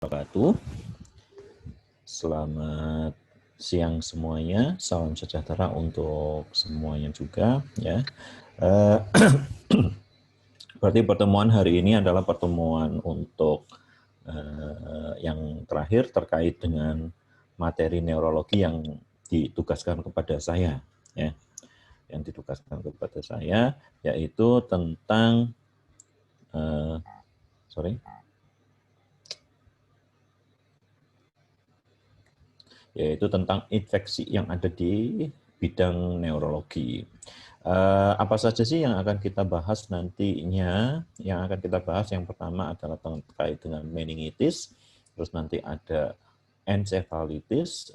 wabarakatuh. Selamat siang semuanya, salam sejahtera untuk semuanya juga ya. Berarti pertemuan hari ini adalah pertemuan untuk yang terakhir terkait dengan materi neurologi yang ditugaskan kepada saya ya. Yang ditugaskan kepada saya yaitu tentang yaitu tentang infeksi yang ada di bidang neurologi. Apa saja sih yang akan kita bahas nantinya? Yang akan kita bahas yang pertama adalah terkait dengan meningitis, terus nanti ada encephalitis,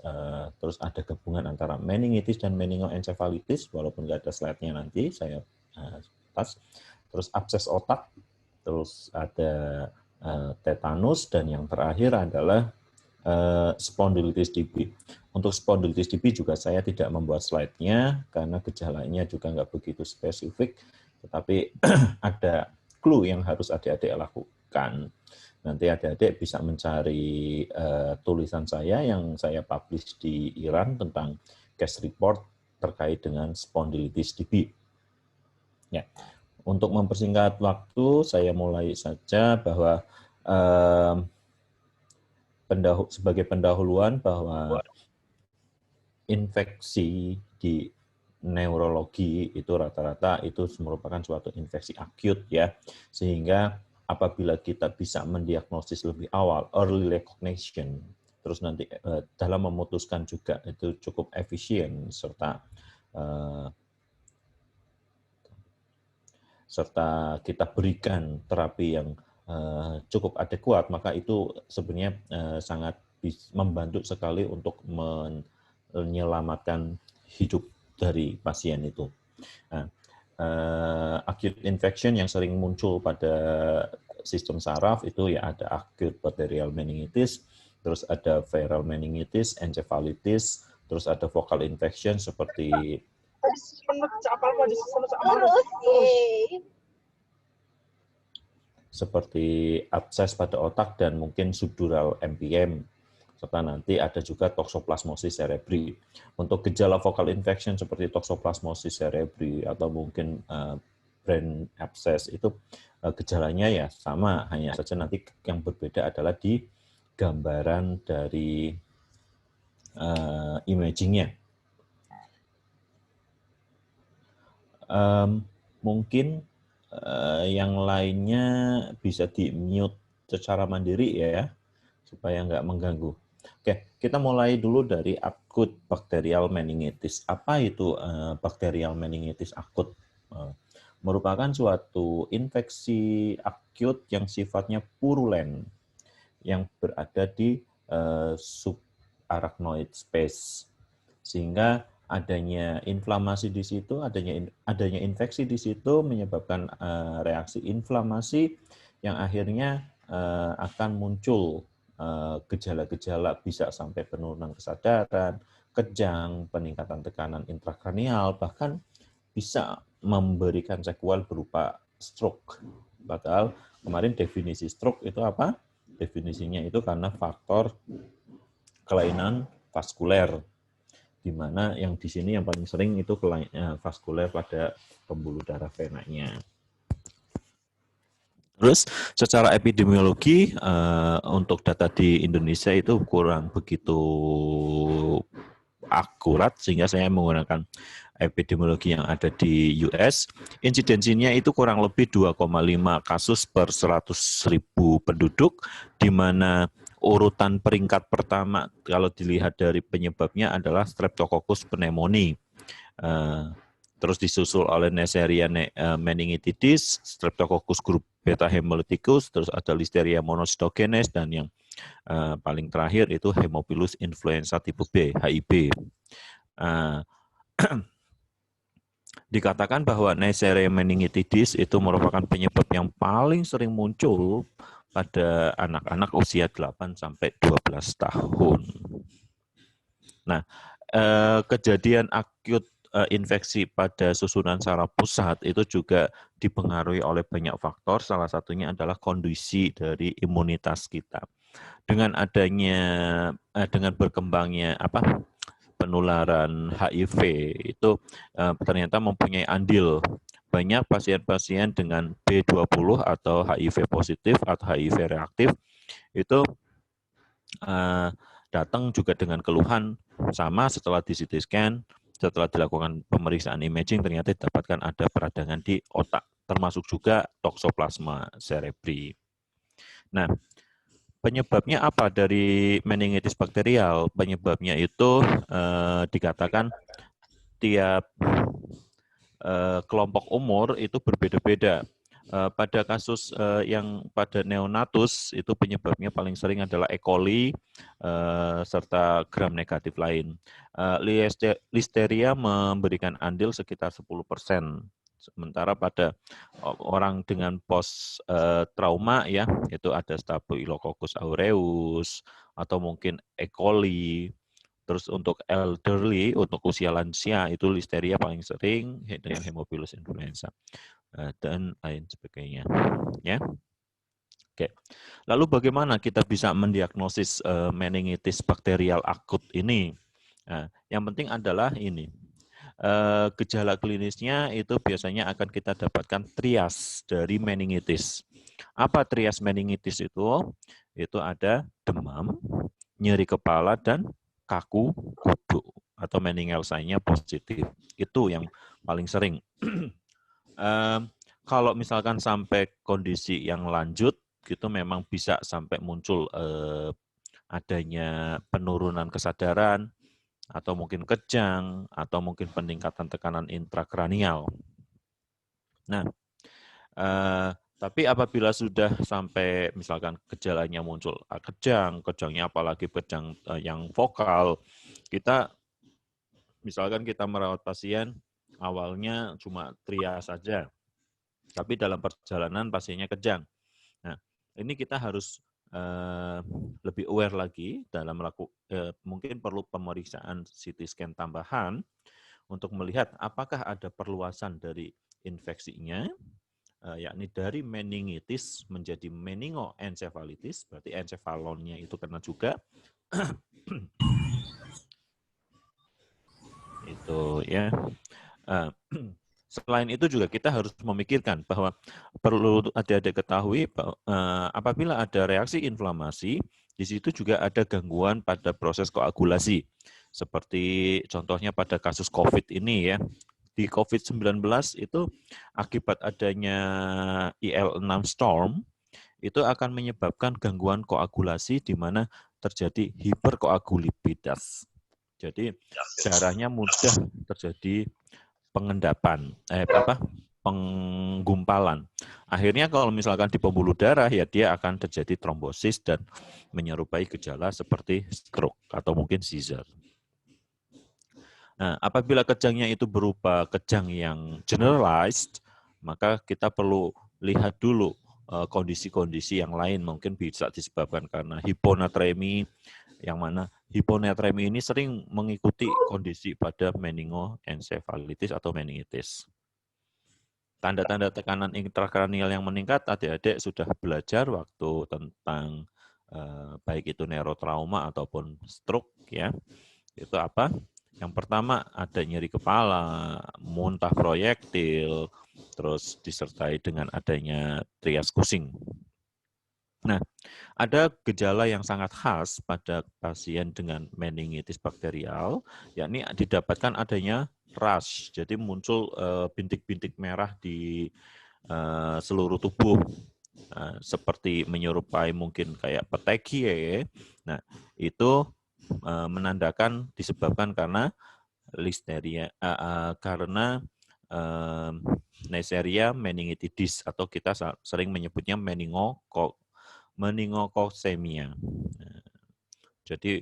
terus ada gabungan antara meningitis dan meningoencephalitis, walaupun nggak ada slide-nya nanti, saya pas. Terus abses otak, terus ada tetanus, dan yang terakhir adalah spondilitis DB. Untuk spondilitis DB juga saya tidak membuat slide-nya karena gejalanya juga nggak begitu spesifik, tetapi ada clue yang harus adik-adik lakukan. Nanti adik-adik bisa mencari tulisan saya yang saya publish di Iran tentang case report terkait dengan spondilitis DB. Ya. Untuk mempersingkat waktu, saya mulai saja bahwa sebagai pendahuluan bahwa infeksi di neurologi itu rata-rata itu merupakan suatu infeksi akut ya, sehingga apabila kita bisa mendiagnosis lebih awal, early recognition, terus nanti dalam memutuskan juga itu cukup efisien serta kita berikan terapi yang cukup adekuat, maka itu sebenarnya sangat membantu sekali untuk menyelamatkan hidup dari pasien itu. Nah, acute infection yang sering muncul pada sistem saraf itu ya ada acute bacterial meningitis, terus ada viral meningitis, encephalitis, terus ada vocal infection seperti abses pada otak dan mungkin subdural MPM, serta nanti ada juga toxoplasmosis cerebri. Untuk gejala vocal infection seperti toxoplasmosis cerebri atau mungkin brain abscess itu gejalanya ya sama, hanya saja nanti yang berbeda adalah di gambaran dari imagingnya. Mungkin yang lainnya bisa di-mute secara mandiri ya, supaya nggak mengganggu. Oke, kita mulai dulu dari akut bacterial meningitis. Apa itu bacterial meningitis akut? Merupakan suatu infeksi akut yang sifatnya purulen, yang berada di subarachnoid space, sehingga adanya inflamasi di situ, adanya infeksi di situ menyebabkan reaksi inflamasi yang akhirnya akan muncul gejala-gejala bisa sampai penurunan kesadaran, kejang, peningkatan tekanan intrakranial, bahkan bisa memberikan sekuel berupa stroke. Padahal kemarin definisi stroke itu apa? Definisinya itu karena faktor kelainan vaskuler, di mana yang di sini yang paling sering itu kelainan vaskuler pada pembuluh darah venanya. Terus secara epidemiologi untuk data di Indonesia itu kurang begitu akurat, sehingga saya menggunakan epidemiologi yang ada di US. Insidensinya itu kurang lebih 2,5 kasus per 100.000 penduduk, di mana urutan peringkat pertama kalau dilihat dari penyebabnya adalah Streptococcus pneumoniae. Terus disusul oleh Neisseria meningitidis, Streptococcus grup beta hemolyticus, terus ada Listeria monocytogenes, dan yang paling terakhir itu Haemophilus influenza tipe B, HIB. Dikatakan bahwa Neisseria meningitidis itu merupakan penyebab yang paling sering muncul pada anak-anak usia 8 sampai 12 tahun. Nah, kejadian akut infeksi pada susunan saraf pusat itu juga dipengaruhi oleh banyak faktor, salah satunya adalah kondisi dari imunitas kita. Dengan adanya, dengan berkembangnya penularan HIV itu ternyata mempunyai andil. Banyak pasien-pasien dengan B20 atau HIV positif atau HIV reaktif itu datang juga dengan keluhan sama setelah di CT scan, setelah dilakukan pemeriksaan imaging ternyata didapatkan ada peradangan di otak, termasuk juga toksoplasma cerebri. Nah, penyebabnya apa dari meningitis bakterial? Penyebabnya itu dikatakan tiap kelompok umur itu berbeda-beda. Pada kasus yang pada neonatus itu penyebabnya paling sering adalah E. coli serta gram negatif lain. Listeria memberikan andil sekitar 10%. Sementara pada orang dengan post trauma ya itu ada Staphylococcus aureus atau mungkin E. coli. Terus untuk elderly, untuk usia lansia itu listeria paling sering dengan Haemophilus influenza dan lain sebagainya. Ya, oke. Lalu bagaimana kita bisa mendiagnosis meningitis bakterial akut ini? Nah, yang penting adalah ini. Gejala klinisnya itu biasanya akan kita dapatkan trias dari meningitis. Apa trias meningitis itu? Itu ada demam, nyeri kepala, dan kaku kudu atau meningeal sign-nya positif. Itu yang paling sering. Kalau misalkan sampai kondisi yang lanjut, gitu memang bisa sampai muncul adanya penurunan kesadaran, atau mungkin kejang, atau mungkin peningkatan tekanan intrakranial. Nah, tapi apabila sudah sampai misalkan gejalanya muncul kejangnya apalagi kejang yang vokal, kita misalkan kita merawat pasien awalnya cuma trias saja, tapi dalam perjalanan pasiennya kejang. Nah, ini kita harus lebih aware lagi dalam mungkin perlu pemeriksaan CT scan tambahan untuk melihat apakah ada perluasan dari infeksinya, yakni dari meningitis menjadi meningoencephalitis, berarti encefalonnya itu kena juga. Itu ya. Selain itu juga kita harus memikirkan bahwa perlu adik-adik ketahui bahwa apabila ada reaksi inflamasi, di situ juga ada gangguan pada proses koagulasi. Seperti contohnya pada kasus COVID ini ya. Di COVID-19 itu akibat adanya IL-6 storm, itu akan menyebabkan gangguan koagulasi di mana terjadi hiperkoagulipidas. Jadi darahnya mudah terjadi penggumpalan. Akhirnya kalau misalkan di pembuluh darah ya dia akan terjadi trombosis dan menyerupai gejala seperti stroke atau mungkin seizure. Nah, apabila kejangnya itu berupa kejang yang generalized, maka kita perlu lihat dulu kondisi-kondisi yang lain, mungkin bisa disebabkan karena hiponatremi, yang mana hiponatremi ini sering mengikuti kondisi pada meningoencephalitis atau meningitis. Tanda-tanda tekanan intrakranial yang meningkat, adik-adik sudah belajar waktu tentang baik itu neurotrauma ataupun stroke ya. Itu apa? Yang pertama ada nyeri kepala, muntah proyektil, terus disertai dengan adanya trias Cushing. Nah, ada gejala yang sangat khas pada pasien dengan meningitis bakterial, yakni didapatkan adanya rash, jadi muncul bintik-bintik merah di seluruh tubuh, seperti menyerupai mungkin kayak petekie. Nah, itu menandakan disebabkan karena listeria, karena Neisseria meningitidis atau kita sering menyebutnya meningokoksemia. Jadi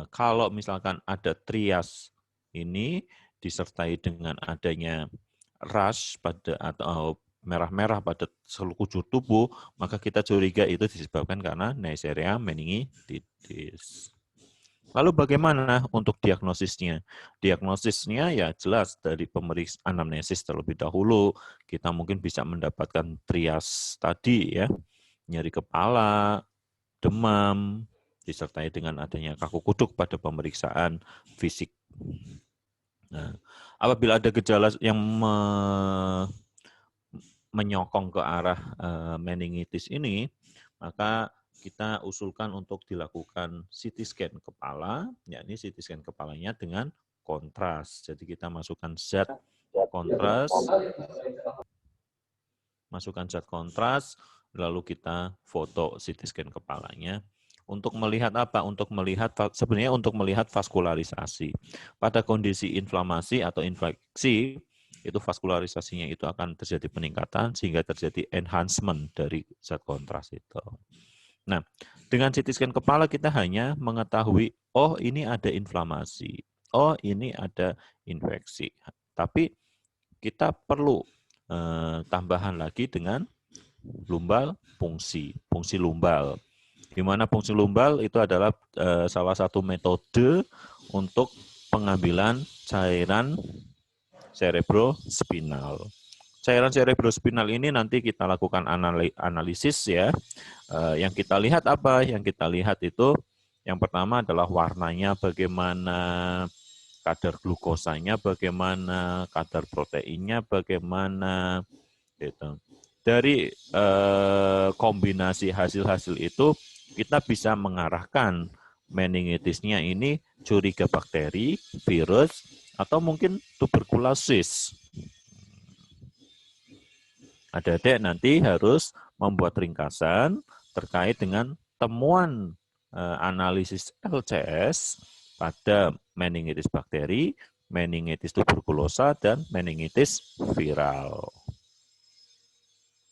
kalau misalkan ada trias ini disertai dengan adanya rash pada atau merah-merah pada seluruh kujur tubuh, maka kita curiga itu disebabkan karena Neisseria meningitidis. Lalu bagaimana untuk diagnosisnya? Diagnosisnya ya jelas dari pemeriksaan anamnesis terlebih dahulu. Kita mungkin bisa mendapatkan trias tadi ya, nyeri kepala, demam, disertai dengan adanya kaku kuduk pada pemeriksaan fisik. Nah, apabila ada gejala yang menyokong ke arah meningitis ini, maka kita usulkan untuk dilakukan CT scan kepala, yakni CT scan kepalanya dengan kontras. Jadi kita kontras, masukkan zat kontras, lalu kita foto CT scan kepalanya. Untuk melihat apa? Untuk melihat sebenarnya untuk melihat vaskularisasi. Pada kondisi inflamasi atau infeksi, itu vaskularisasinya itu akan terjadi peningkatan sehingga terjadi enhancement dari zat kontras itu. Nah, dengan CT scan kepala kita hanya mengetahui, oh ini ada inflamasi, oh ini ada infeksi. Tapi kita perlu tambahan lagi dengan lumbal fungsi lumbal. Di mana fungsi lumbal itu adalah salah satu metode untuk pengambilan cairan cerebrospinal. Cairan cerebrospinal ini nanti kita lakukan analisis ya. Yang kita lihat apa? Yang kita lihat itu yang pertama adalah warnanya bagaimana, kadar glukosanya bagaimana, kadar proteinnya bagaimana, gitu. Dari kombinasi hasil-hasil itu kita bisa mengarahkan meningitisnya ini curiga bakteri, virus, atau mungkin tuberkulosis. Adik-adik nanti harus membuat ringkasan terkait dengan temuan analisis LCS pada meningitis bakteri, meningitis tuberkulosa, dan meningitis viral.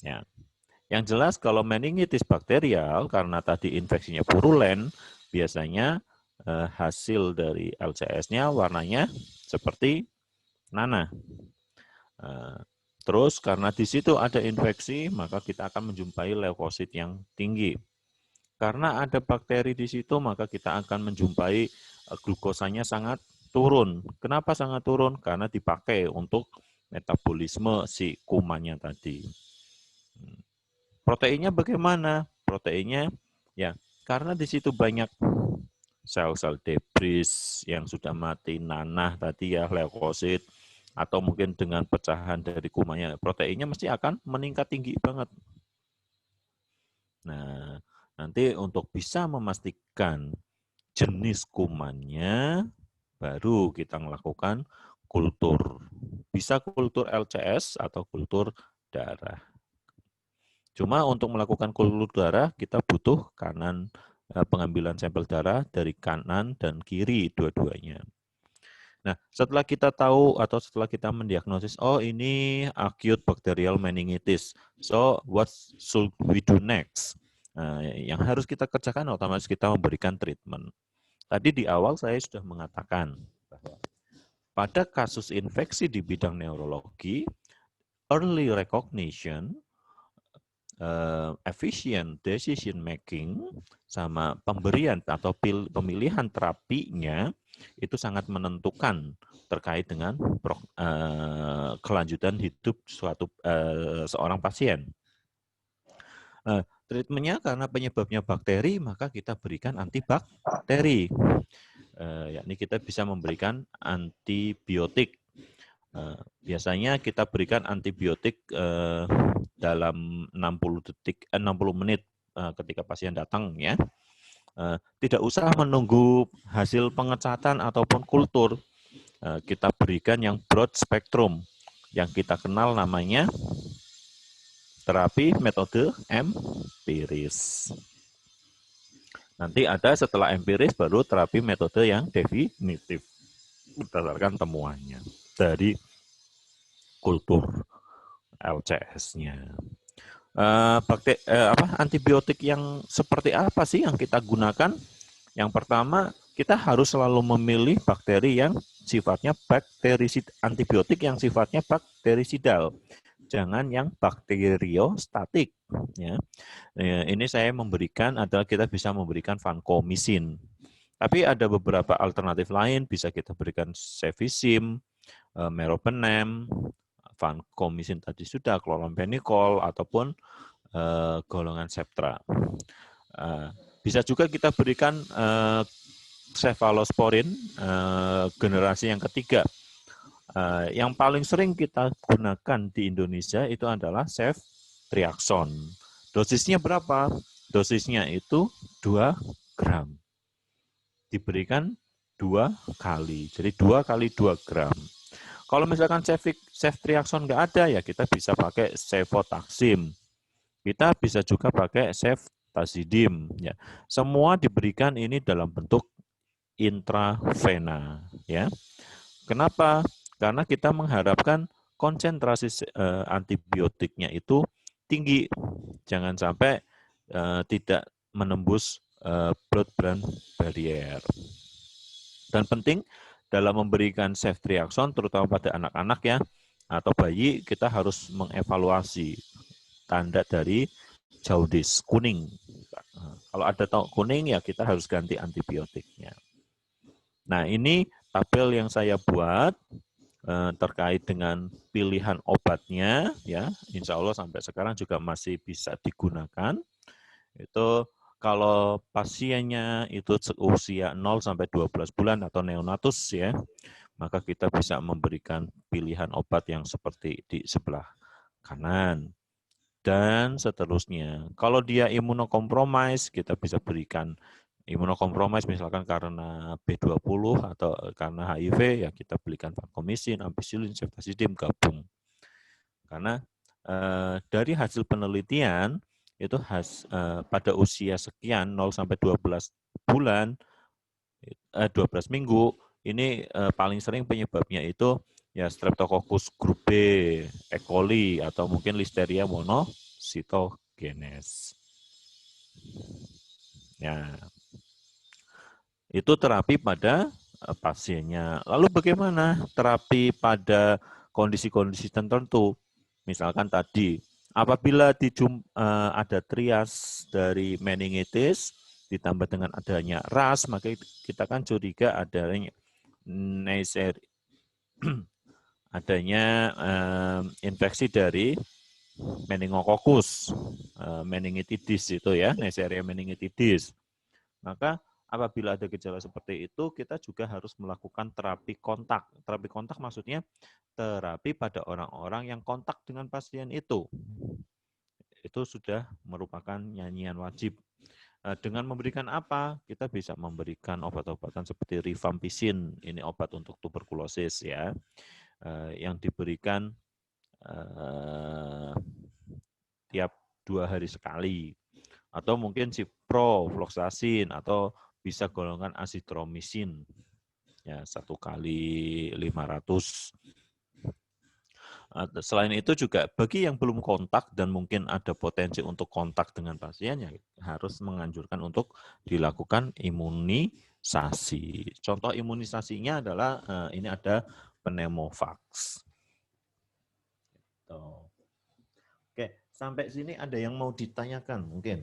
Ya. Yang jelas kalau meningitis bakterial, karena tadi infeksinya purulen, biasanya hasil dari LCS-nya warnanya seperti nanah. Terus karena di situ ada infeksi, maka kita akan menjumpai leukosit yang tinggi. Karena ada bakteri di situ, maka kita akan menjumpai glukosanya sangat turun. Kenapa sangat turun? Karena dipakai untuk metabolisme si kumannya tadi. Proteinnya bagaimana? Proteinnya ya karena di situ banyak sel-sel debris yang sudah mati, nanah tadi ya, leukosit, atau mungkin dengan pecahan dari kumannya, proteinnya mesti akan meningkat tinggi banget. Nah, nanti untuk bisa memastikan jenis kumannya, baru kita melakukan kultur. Bisa kultur LCS atau kultur darah. Cuma untuk melakukan kultur darah, kita butuh pengambilan sampel darah dari kanan dan kiri dua-duanya. Nah, setelah kita tahu atau setelah kita mendiagnosis, oh ini acute bacterial meningitis. So, what should we do next? Nah, yang harus kita kerjakan otomatis kita memberikan treatment. Tadi di awal saya sudah mengatakan bahwa pada kasus infeksi di bidang neurologi, early recognition, efficient decision making, sama pemberian atau pemilihan terapinya itu sangat menentukan terkait dengan kelanjutan hidup seorang pasien. Treatmentnya karena penyebabnya bakteri, maka kita berikan antibakteri. Yakni kita bisa memberikan antibiotik. Biasanya kita berikan antibiotik dalam 60 menit ketika pasien datang ya. Tidak usah menunggu hasil pengecatan ataupun kultur. Kita berikan yang broad spectrum yang kita kenal namanya terapi metode empiris. Nanti ada setelah empiris baru terapi metode yang definitif berdasarkan temuannya dari kultur LCS-nya. Antibiotik yang seperti apa sih yang kita gunakan? Yang pertama, kita harus selalu memilih bakteri yang sifatnya antibiotik yang sifatnya bakterisidal. Jangan yang bakteriostatik. Ya. Ini saya memberikan adalah kita bisa memberikan vancomycin. Tapi ada beberapa alternatif lain, bisa kita berikan cefizim, meropenem, vancomycin tadi sudah, chlorantraniliprol, ataupun golongan septra. Bisa juga kita berikan cefalosporin generasi yang ketiga. Yang paling sering kita gunakan di Indonesia itu adalah ceftriaxone. Dosisnya berapa? Dosisnya itu 2 gram. Diberikan 2 kali. Jadi 2 kali 2 gram. Kalau misalkan ceftriaxone nggak ada, ya kita bisa pakai cefotaxim. Kita bisa juga pakai ceftazidime. Ya. Semua diberikan ini dalam bentuk intravena. Ya. Kenapa? Karena kita mengharapkan konsentrasi antibiotiknya itu tinggi. Jangan sampai tidak menembus blood-brain barrier. Dan penting dalam memberikan ceftriaxone, terutama pada anak-anak ya, atau bayi, kita harus mengevaluasi tanda dari jaundice, kuning. Kalau ada kuning, ya kita harus ganti antibiotiknya. Nah, ini tabel yang saya buat terkait dengan pilihan obatnya, ya, insya Allah sampai sekarang juga masih bisa digunakan. Itu kalau pasiennya itu usia 0 sampai 12 bulan atau neonatus ya, maka kita bisa memberikan pilihan obat yang seperti di sebelah kanan. Dan seterusnya. Kalau dia imunokompromis, kita bisa berikan imunokompromis misalkan karena B20 atau karena HIV, ya kita berikan vancomycin, ampicillin, ceftazidime gabung. Karena dari hasil penelitian itu pada usia sekian 0 sampai 12 bulan 12 minggu ini paling sering penyebabnya itu ya Streptococcus grup B, E. coli atau mungkin Listeria monocytogenes. Ya. Itu terapi pada pasiennya. Lalu bagaimana terapi pada kondisi-kondisi tertentu? Misalkan tadi, apabila ada trias dari meningitis, ditambah dengan adanya RAS, maka kita kan curiga adanya infeksi dari meningococcus meningitidis itu ya, Neisseria meningitidis. Maka apabila ada gejala seperti itu, kita juga harus melakukan terapi kontak. Terapi kontak maksudnya terapi pada orang-orang yang kontak dengan pasien itu. Itu sudah merupakan nyanyian wajib. Dengan memberikan apa? Kita bisa memberikan obat-obatan seperti rifampicin, ini obat untuk tuberkulosis ya, yang diberikan tiap 2 hari sekali. Atau mungkin ciprofloxacin atau bisa golongan azitromisin. Ya, 1 kali 500. Selain itu juga bagi yang belum kontak dan mungkin ada potensi untuk kontak dengan pasien, ya harus menganjurkan untuk dilakukan imunisasi. Contoh imunisasinya adalah ini ada pneumovax. Oke, sampai sini ada yang mau ditanyakan mungkin?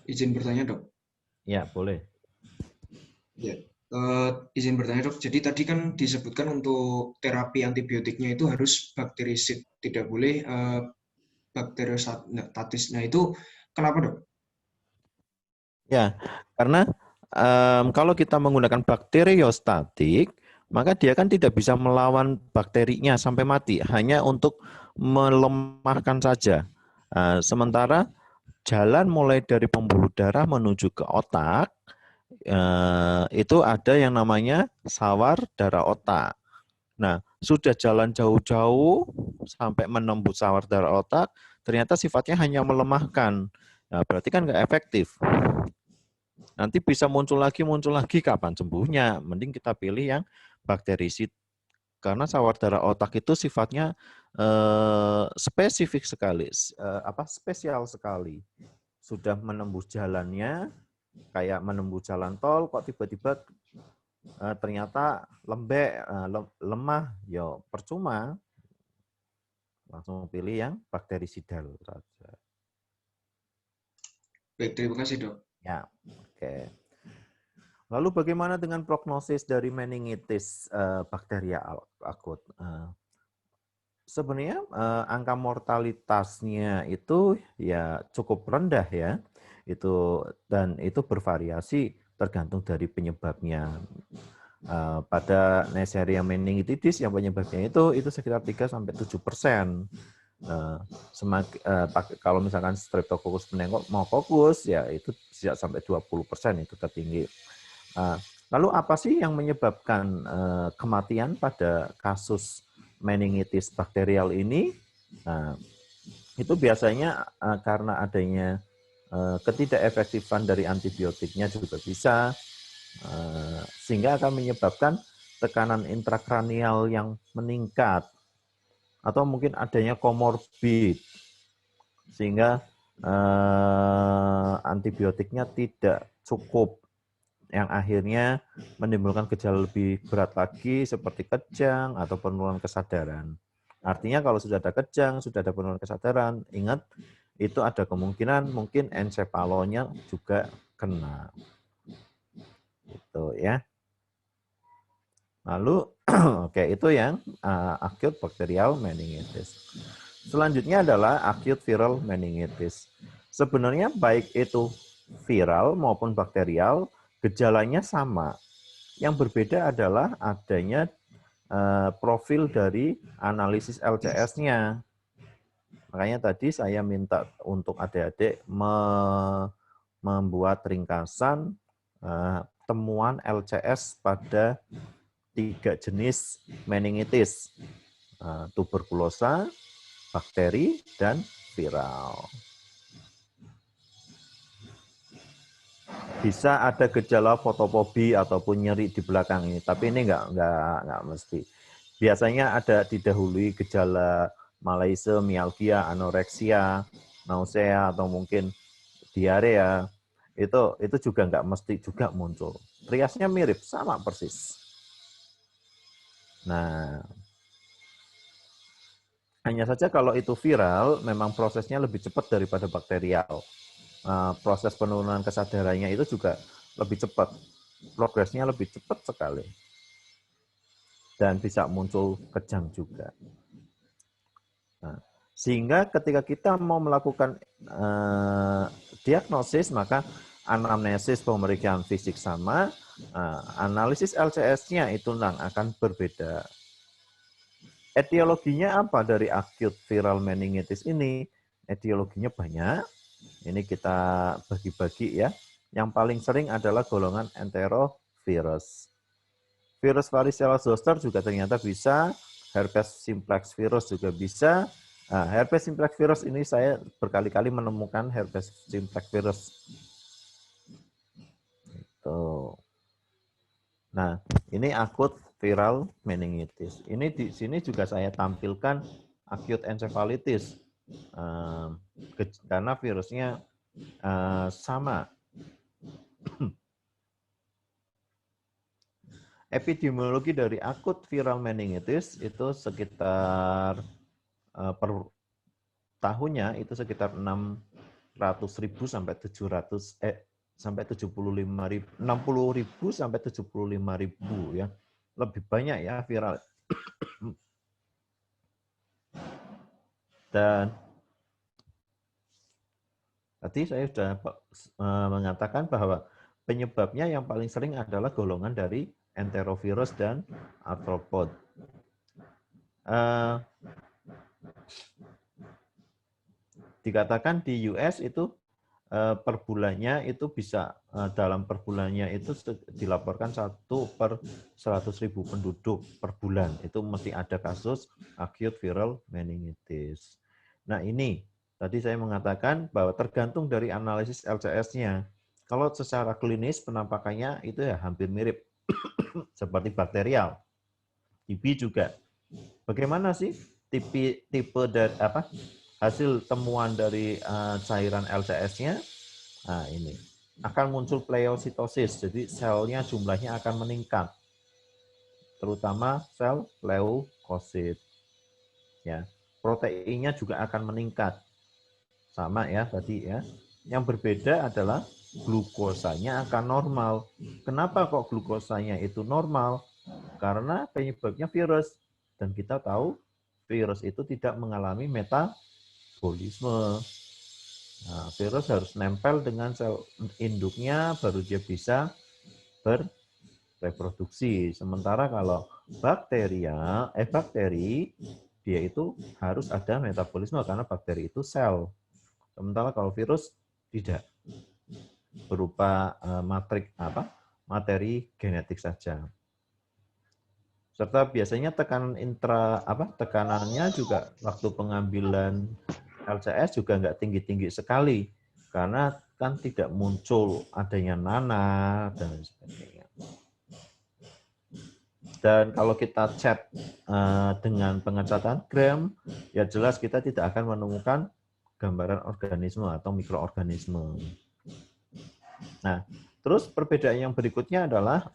Izin bertanya, Dok. Ya, boleh. Ya, izin bertanya, Dok. Jadi tadi kan disebutkan untuk terapi antibiotiknya itu harus bakterisid, tidak boleh bakteriostatis. Nah, itu kenapa, Dok? Ya, karena kalau kita menggunakan bakteriostatik, maka dia kan tidak bisa melawan bakterinya sampai mati, hanya untuk melemahkan saja. Sementara jalan mulai dari pembuluh darah menuju ke otak, itu ada yang namanya sawar darah otak. Nah, sudah jalan jauh-jauh sampai menembus sawar darah otak, ternyata sifatnya hanya melemahkan. Nah, berarti kan nggak efektif. Nanti bisa muncul lagi, kapan sembuhnya? Mending kita pilih yang bakterisid. Karena sawar darah otak itu sifatnya spesifik sekali, spesial sekali. Sudah menembus jalannya, kayak menembus jalan tol, kok tiba-tiba ternyata lembek, lemah, ya percuma. Langsung pilih yang bakterisidal saja. Baik, terima kasih, Dok. Ya, oke. Lalu bagaimana dengan prognosis dari meningitis bakterial akut? Sebenarnya angka mortalitasnya itu ya cukup rendah ya. Dan itu bervariasi tergantung dari penyebabnya. Pada Neisseria meningitis yang penyebabnya itu sekitar 3-7%. Kalau misalkan Streptococcus pneumococus ya itu bisa sampai 20% itu tertinggi. Lalu apa sih yang menyebabkan kematian pada kasus meningitis bakterial ini? Nah, itu biasanya karena adanya ketidakefektifan dari antibiotiknya juga bisa, sehingga akan menyebabkan tekanan intrakranial yang meningkat, atau mungkin adanya komorbid, sehingga antibiotiknya tidak cukup, yang akhirnya menimbulkan gejala lebih berat lagi seperti kejang atau penurunan kesadaran. Artinya kalau sudah ada kejang, sudah ada penurunan kesadaran, ingat itu ada kemungkinan mungkin ensefalonya juga kena. Gitu ya. Lalu oke, itu yang acute bacterial meningitis. Selanjutnya adalah acute viral meningitis. Sebenarnya baik itu viral maupun bakterial, gejalanya sama. Yang berbeda adalah adanya profil dari analisis LCS-nya. Makanya tadi saya minta untuk adik-adik membuat ringkasan temuan LCS pada 3 jenis meningitis, tuberkulosa, bakteri, dan viral. Bisa ada gejala fotofobi ataupun nyeri di belakang ini, tapi ini nggak mesti. Biasanya ada didahului gejala malaise, mialgia, anoreksia, nausea, atau mungkin diarea. Itu juga nggak mesti juga muncul. Riasnya mirip, sama persis. Nah, hanya saja kalau itu viral, memang prosesnya lebih cepat daripada bakterial. Proses penurunan kesadarannya itu juga lebih cepat. Progresnya lebih cepat sekali. Dan bisa muncul kejang juga. Nah, sehingga ketika kita mau melakukan diagnosis, maka anamnesis pemeriksaan fisik sama, analisis LCS-nya itu akan berbeda. Etiologinya apa dari acute viral meningitis ini? Etiologinya banyak. Ini kita bagi-bagi ya. Yang paling sering adalah golongan enterovirus. Virus varicella zoster juga ternyata bisa, herpes simplex virus juga bisa. Nah, herpes simplex virus ini saya berkali-kali menemukan herpes simplex virus. Tuh. Nah, ini akut viral meningitis. Ini di sini juga saya tampilkan acute encephalitis. Karena virusnya sama. Epidemiologi dari akut viral meningitis itu sekitar per tahunnya itu sekitar 600.000 sampai 60.000 sampai 75.000 ya. Lebih banyak ya viral. Dan tadi saya sudah mengatakan bahwa penyebabnya yang paling sering adalah golongan dari enterovirus dan arthropod. Dikatakan di US itu per bulannya itu bisa dalam per bulannya itu dilaporkan 1/100.000 penduduk per bulan. Itu mesti ada kasus acute viral meningitis. Nah ini tadi saya mengatakan bahwa tergantung dari analisis LCS-nya. Kalau secara klinis penampakannya itu ya hampir mirip seperti bakterial. TB juga. Bagaimana sih tipe dan hasil temuan dari cairan LCS-nya? Nah, ini akan muncul pleositosis, jadi selnya jumlahnya akan meningkat, terutama sel leukosit. Ya, proteinnya juga akan meningkat, sama ya tadi ya. Yang berbeda adalah glukosanya akan normal. Kenapa kok glukosanya itu normal? Karena penyebabnya virus. Dan kita tahu virus itu tidak mengalami metabolisme. Nah, virus harus nempel dengan sel induknya baru dia bisa bereproduksi. Sementara kalau bakteri dia itu harus ada metabolisme karena bakteri itu sel. Sementara kalau virus tidak, berupa materi genetik saja. Serta biasanya tekanannya juga waktu pengambilan LCS juga nggak tinggi-tinggi sekali karena kan tidak muncul adanya nanah dan sebagainya. Dan kalau kita chat dengan pengecatan gram, ya jelas kita tidak akan menemukan gambaran organisme atau mikroorganisme. Nah, terus perbedaan yang berikutnya adalah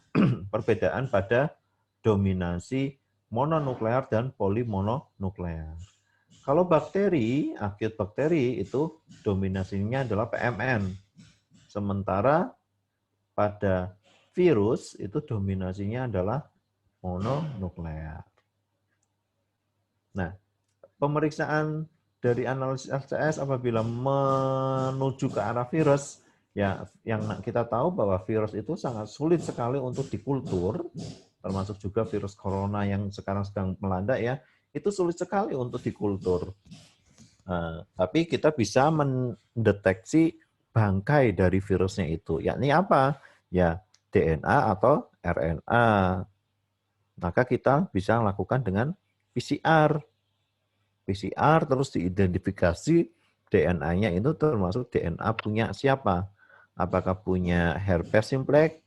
perbedaan pada dominasi mononuklear dan polimononuklear. Kalau bakteri, akut bakteri itu dominasinya adalah PMN. Sementara pada virus itu dominasinya adalah mononuklear. Nah, pemeriksaan dari analisis LCS apabila menuju ke arah virus, ya yang kita tahu bahwa virus itu sangat sulit sekali untuk dikultur, termasuk juga virus corona yang sekarang sedang melanda ya, itu sulit sekali untuk dikultur. Tapi kita bisa mendeteksi bangkai dari virusnya itu, yakni apa? Ya DNA atau RNA. Maka kita bisa lakukan dengan PCR. PCR terus diidentifikasi DNA-nya itu termasuk DNA punya siapa? Apakah punya herpes simplex,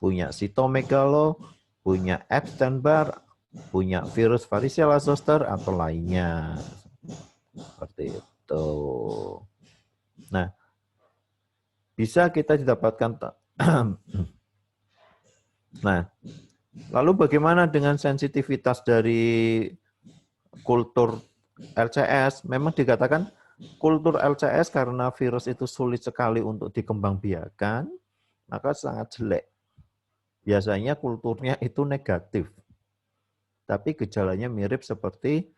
punya cytomegalo, punya Epstein-Barr, punya virus varicella zoster atau lainnya. Seperti itu. Nah, bisa kita didapatkan. Nah, lalu bagaimana dengan sensitivitas dari kultur LCS? Memang dikatakan kultur LCS karena virus itu sulit sekali untuk dikembangbiakan, maka sangat jelek. Biasanya kulturnya itu negatif, tapi gejalanya mirip seperti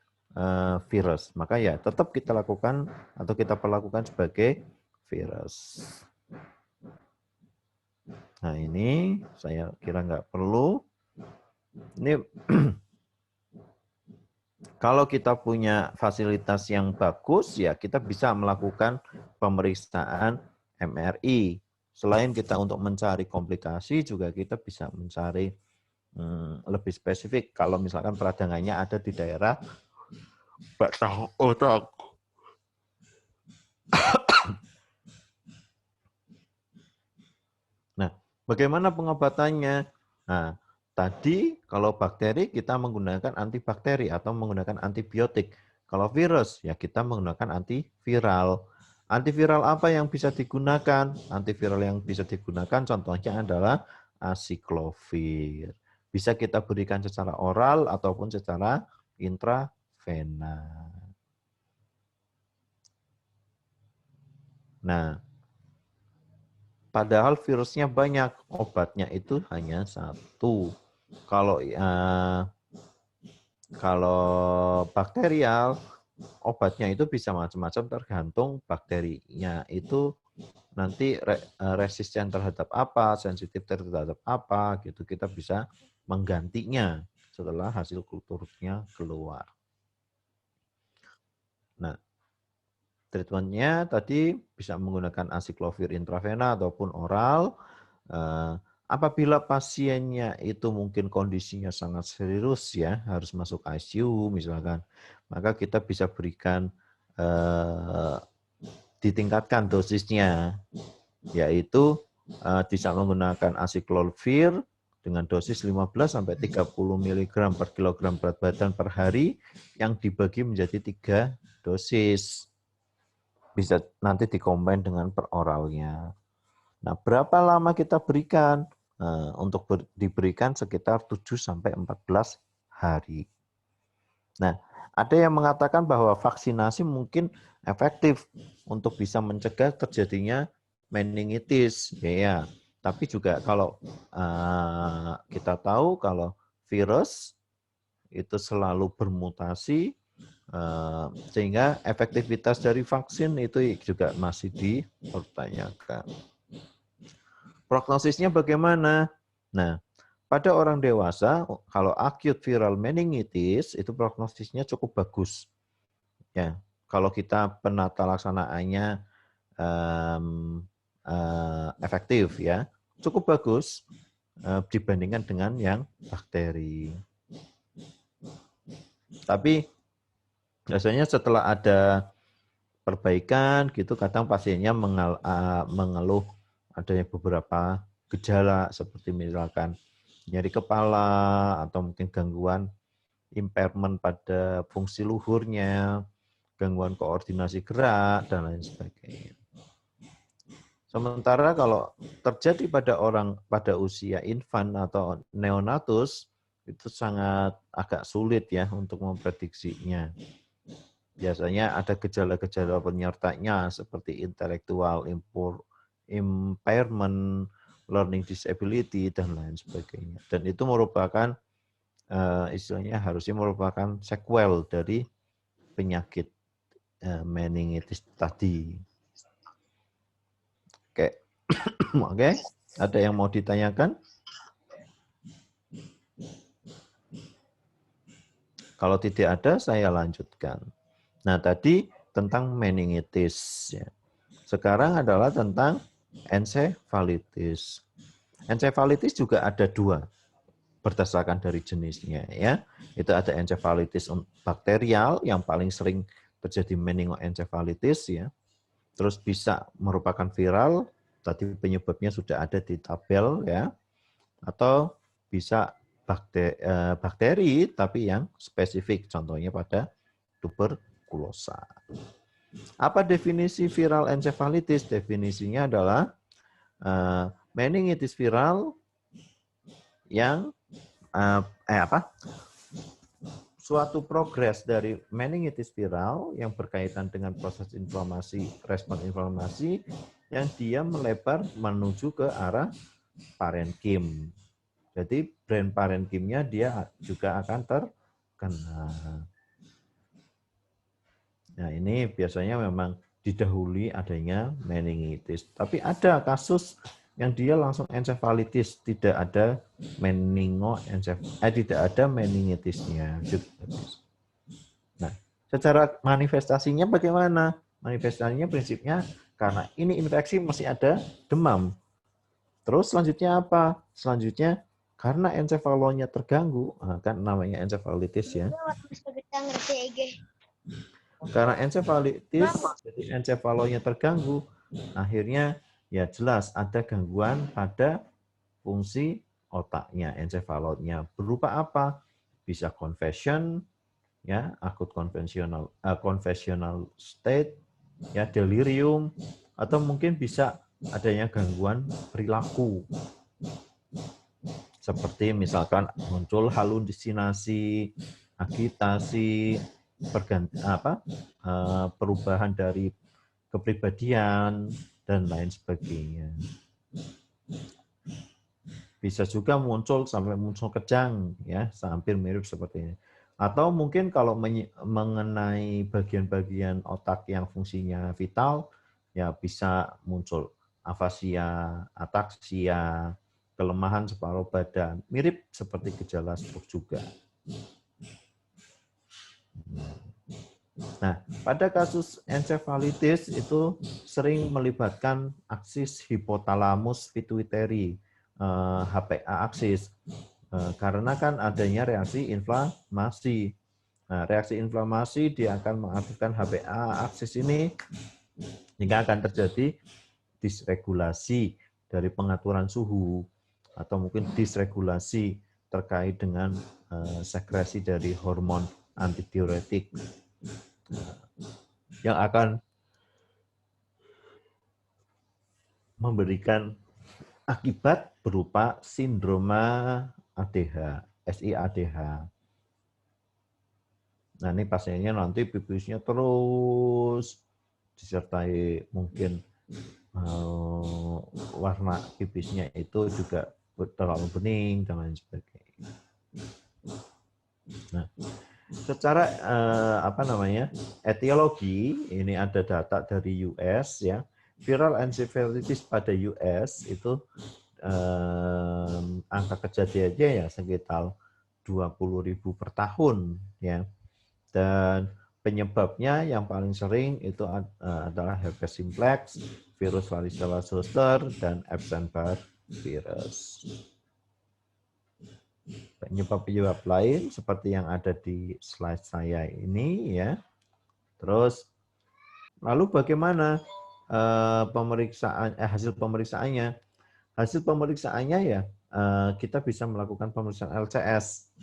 virus. Maka ya tetap kita lakukan atau kita perlakukan sebagai virus. Nah ini saya kira nggak perlu. Ini kalau kita punya fasilitas yang bagus, ya kita bisa melakukan pemeriksaan MRI. Selain kita untuk mencari komplikasi, juga kita bisa mencari lebih spesifik. Kalau misalkan peradangannya ada di daerah batang otak. Nah, bagaimana pengobatannya? Nah, tadi kalau bakteri kita menggunakan antibakteri atau menggunakan antibiotik. Kalau virus ya kita menggunakan antiviral. Antiviral apa yang bisa digunakan? Antiviral yang bisa digunakan contohnya adalah acyclovir. Bisa kita berikan secara oral ataupun secara intravena. Nah, padahal virusnya banyak, obatnya itu hanya satu. Kalau bakterial, obatnya itu bisa macam-macam tergantung bakterinya itu nanti resisten terhadap apa, sensitif terhadap apa, gitu kita bisa menggantinya setelah hasil kulturnya keluar. Nah, treatmentnya tadi bisa menggunakan acyclovir intravena ataupun oral. Apabila pasiennya itu mungkin kondisinya sangat serius ya, harus masuk ICU misalkan, maka kita bisa berikan ditingkatkan dosisnya, yaitu bisa menggunakan acyclovir dengan dosis 15 sampai 30 mg per kilogram berat badan per hari yang dibagi menjadi 3 dosis. Bisa nanti dikombin dengan peroralnya. Nah, berapa lama kita berikan? Untuk diberikan sekitar 7-14 hari. Nah, ada yang mengatakan bahwa vaksinasi mungkin efektif untuk bisa mencegah terjadinya meningitis, ya. Tapi juga kalau kita tahu kalau virus itu selalu bermutasi, sehingga efektivitas dari vaksin itu juga masih dipertanyakan. Prognosisnya bagaimana? Nah, pada orang dewasa, kalau acute viral meningitis itu prognosisnya cukup bagus. Ya, kalau kita penata laksanaannya efektif, ya, cukup bagus dibandingkan dengan yang bakteri. Tapi biasanya setelah ada perbaikan gitu, kadang pasiennya mengeluh adanya beberapa gejala seperti misalkan nyeri kepala atau mungkin gangguan impairment pada fungsi luhurnya, gangguan koordinasi gerak dan lain sebagainya. Sementara kalau terjadi pada orang pada usia infant atau neonatus itu sangat agak sulit ya untuk memprediksinya. Biasanya ada gejala-gejala penyertanya seperti intellectual impairment, learning disability, dan lain sebagainya. Dan itu merupakan, istilahnya harusnya merupakan sequel dari penyakit meningitis tadi. Oke, oke. Ada yang mau ditanyakan? Kalau tidak ada, saya lanjutkan. Nah, tadi tentang meningitis. Ya. Sekarang adalah tentang encephalitis. Encephalitis juga ada dua berdasarkan dari jenisnya. Ya, itu ada encephalitis bakterial yang paling sering terjadi meningoencephalitis. Ya, terus bisa merupakan viral. Tadi penyebabnya sudah ada di tabel ya, atau bisa bakteri tapi yang spesifik, contohnya pada tuberkulosa. Apa definisi viral encephalitis? Definisinya adalah meningitis viral yang suatu progres dari meningitis viral yang berkaitan dengan proses inflamasi, respon inflamasi yang dia melebar menuju ke arah parenkim. Jadi brain parenkimnya dia juga akan terkena. Nah, ini biasanya memang didahului adanya meningitis. Tapi ada kasus yang dia langsung encephalitis, tidak ada tidak ada meningitisnya. Nah, secara manifestasinya bagaimana? Manifestasinya prinsipnya karena ini infeksi masih ada demam. Terus selanjutnya apa? Selanjutnya karena encefalonya terganggu, kan namanya encephalitis ya. Karena encephalitis, jadi encefalonya terganggu, akhirnya ya jelas ada gangguan pada fungsi otaknya, encefalotnya. Berupa apa? Bisa confusion, ya, akut conventional state, ya, delirium, atau mungkin bisa adanya gangguan perilaku. Seperti misalkan muncul halusinasi, agitasi, perubahan dari kepribadian dan lain sebagainya. Bisa juga muncul sampai muncul kejang, ya, hampir mirip seperti ini. Atau mungkin kalau mengenai bagian-bagian otak yang fungsinya vital, ya bisa muncul afasia, ataksia, kelemahan separuh badan, mirip seperti gejala stroke juga. Nah, pada kasus encephalitis itu sering melibatkan aksis hipotalamus pituitary, HPA aksis, karena kan adanya reaksi inflamasi. Nah, reaksi inflamasi dia akan mengaktifkan HPA aksis ini, sehingga akan terjadi disregulasi dari pengaturan suhu, atau mungkin disregulasi terkait dengan sekresi dari hormon antidiuretik yang akan memberikan akibat berupa sindroma ADH, SIADH. Nah, ini pasiennya nanti pipisnya terus disertai mungkin warna pipisnya itu juga terlalu bening dan lain sebagainya. Nah, secara etiologi ini ada data dari US ya. Viral encephalitis pada US itu angka kejadiannya ya sekitar 20.000 per tahun ya. Dan penyebabnya yang paling sering itu adalah herpes simplex, virus varicella zoster, dan Epstein-Barr virus. Penyebab-penyebab lain seperti yang ada di slide saya ini ya. Terus lalu bagaimana hasil pemeriksaannya? Hasil pemeriksaannya ya kita bisa melakukan pemeriksaan LCS.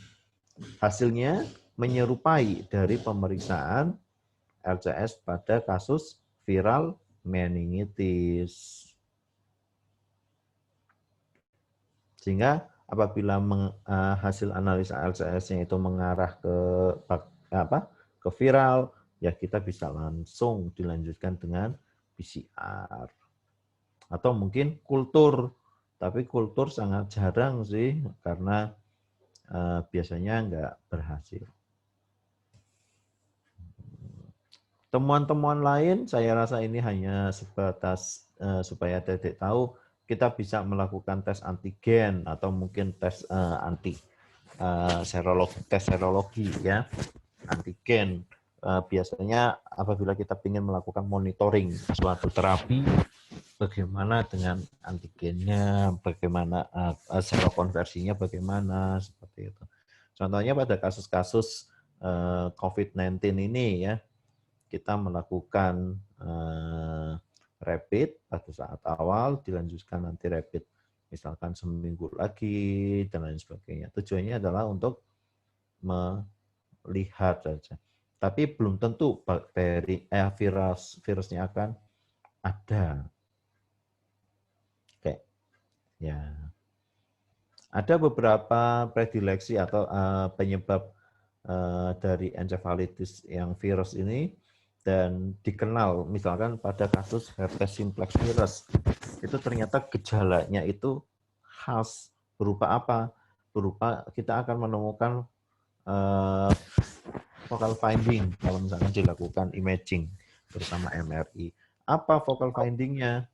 Hasilnya menyerupai dari pemeriksaan LCS pada kasus viral meningitis. Sehingga apabila hasil analisa LCS-nya itu mengarah ke viral, ya kita bisa langsung dilanjutkan dengan PCR. Atau mungkin kultur, tapi kultur sangat jarang sih karena biasanya nggak berhasil. Temuan-temuan lain saya rasa ini hanya sebatas supaya Dedek tahu kita bisa melakukan tes antigen atau mungkin tes serologi ya, antigen. Biasanya apabila kita ingin melakukan monitoring suatu terapi, bagaimana dengan antigennya, bagaimana serokonversinya, bagaimana seperti itu. Contohnya pada kasus-kasus COVID-19 ini ya, kita melakukan rapid pada saat awal, dilanjutkan nanti rapid misalkan seminggu lagi dan lain sebagainya. Tujuannya adalah untuk melihat saja. Tapi belum tentu virusnya akan ada. Oke. Ya. Ada beberapa predileksi atau penyebab dari encephalitis yang virus ini dan dikenal misalkan pada kasus herpes simplex virus itu ternyata gejalanya itu khas berupa apa? Berupa kita akan menemukan focal finding kalau misalkan dilakukan imaging bersama MRI. Apa focal findingnya?